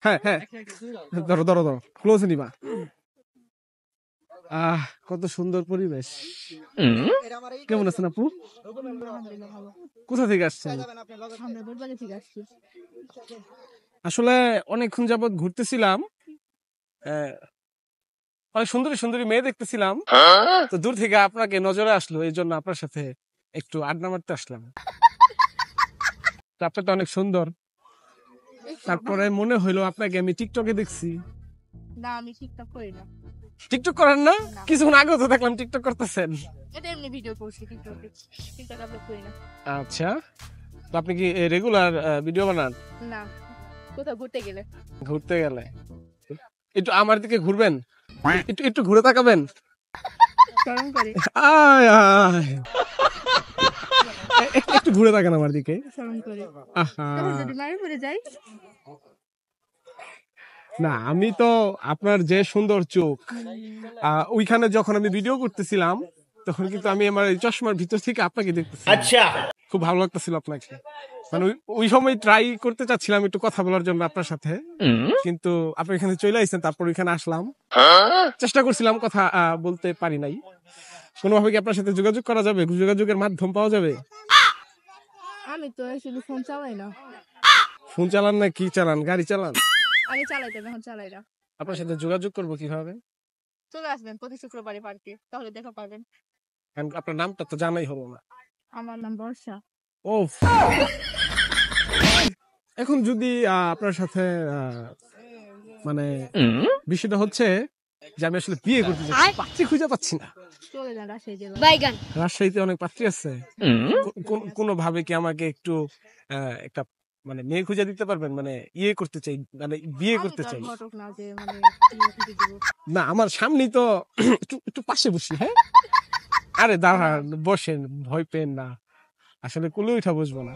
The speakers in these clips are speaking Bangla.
হ্যাঁ হ্যাঁ ধরো ধরো ধরো ক্লোজ নিবা কত সুন্দর পরিবেশ কেমন আছেন আপু কোথা থেকে আসছেন আসলে অনেকক্ষণ যাবত ঘুরতেছিলাম অনেক সুন্দরী সুন্দরী মেয়ে দেখতেছিলাম তো দূর থেকে আপনাকে নজরে আসলো এই জন্য আপনার সাথে একটু আড্ডা মারতে আসলাম আপনারটা অনেক সুন্দর তারপরে মনে হইলো আপনাকে আমি টিকটকে দেখছি না আমি টিকটক করি না টিকটক করেন না কিছুক্ষণ আগেও তো দেখলাম টিকটক করতেছেন এটা এমনি ভিডিও করছি টিকটকে টিকটক আপলোড করি না আচ্ছা তো আপনি কি রেগুলার ভিডিও বানান না কোথাও ঘুরতে গেলে একটু আমার দিকে ঘুরবেন একটু একটু ঘুরে তাকাবেন শরম করে আয় আয় একটু ঘুরে তাকান আমার দিকে শরম করে আহা তখন যদি মারি পড়ে যাই না আমি তো আপনার যে সুন্দর চোখ ওইখানে যখন আমি ভিডিও করতেছিলাম তখন কিন্তু আমি আমার এই চশমার ভিতর থেকে আপনাকে দেখতেছি আচ্ছা খুব ভালো লাগতেছিল আপনাকে মানে ওই সময় ট্রাই করতে চাচ্ছিলাম একটু কথা বলার জন্য আপনার সাথে কিন্তু আপনি এখানে চলে আসছেন তারপর ওইখানে আসলাম চেষ্টা করছিলাম কথা বলতে পারি নাই কোনোভাবে কি আপনার সাথে যোগাযোগ করা যাবে যোগাযোগের মাধ্যম পাওয়া যাবে আমি তো আসলে ফোন চালাই না ফোন চালান না কি চালান গাড়ি চালান আমি চালাইতে এখন চালাই না আপনার সাথে যোগাযোগ করবো কিভাবে চলে আসবেন প্রতি শুক্রবারে পার্কে তাহলে দেখা পাবেন আপনার নামটা তো জানাই হলো না আমার নাম বর্ষা ও এখন যদি আপনার সাথে মানে বিষয়টা হচ্ছে যে আমি আসলে বিয়ে করতে চাই পাত্রী খুঁজে পাচ্ছি না চলে যান রাজশাহী জেলা রাজশাহীতে অনেক পাত্রী আছে কোনো ভাবে কি আমাকে একটু একটা মানে মেয়ে খুঁজে দিতে পারবেন মানে ইয়ে করতে চাই মানে বিয়ে করতে চাই না আমার সামনেই তো একটু একটু পাশে বসি হ্যাঁ আরে দাঁড়ান বসেন ভয় পেন না আসলে কোলে উঠা বসবো না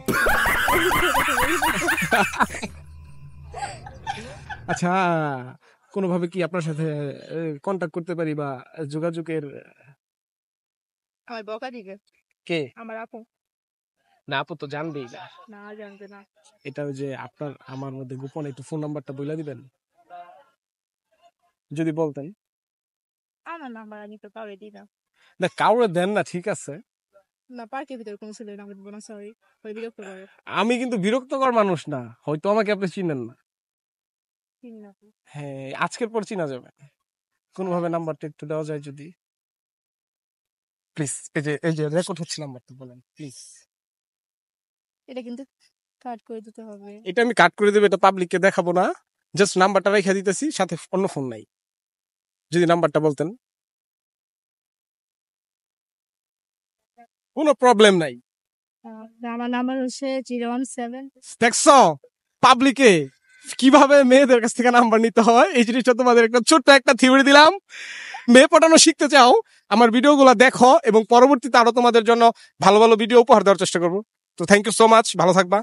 আচ্ছা কোনোভাবে কি আপনার সাথে কন্টাক্ট করতে পারি বা যোগাযোগের আমার বকা দিকে কে আমার আপু না আপু তো জানবেই না না জানবে না এটা যে আপনার আমার মধ্যে গোপন একটু ফোন নাম্বারটা বলে দিবেন যদি বলতেন আমার নাম্বার আমি তো কাউরে দিই না না কাউরে দেন না ঠিক আছে না পার্কের ভিতরে কোনো ছেলে নাম্বার দিব না সরি ওই বিরক্ত করে আমি কিন্তু বিরক্তকর মানুষ না হয়তো আমাকে আপনি চিনেন না চিনি না হ্যাঁ আজকের পর চিনা যাবে কোনোভাবে নাম্বারটা একটু দেওয়া যায় যদি প্লিজ এই যে রেকর্ড হচ্ছে নাম্বারটা বলেন প্লিজ এটা কিন্তু কাট করে দিতে হবে এটা আমি কাট করে দেব এটা পাবলিককে দেখাবো না জাস্ট নাম্বারটা রেখে দিতেছি সাথে অন্য ফোন নাই যদি নাম্বারটা বলতেন কোনো প্রবলেম নাই আমার নাম্বার হচ্ছে 017 দেখছো পাবলিকে কিভাবে মেয়েদের কাছ থেকে নাম্বার নিতে হয় এই জিনিসটা তোমাদের একটা ছোট্ট একটা থিওরি দিলাম মেয়ে পটানো শিখতে চাও আমার ভিডিওগুলো দেখো এবং পরবর্তীতে আরো তোমাদের জন্য ভালো ভালো ভিডিও উপহার দেওয়ার চেষ্টা করবো তো থ্যাংক ইউ সো মাচ ভালো থাকবা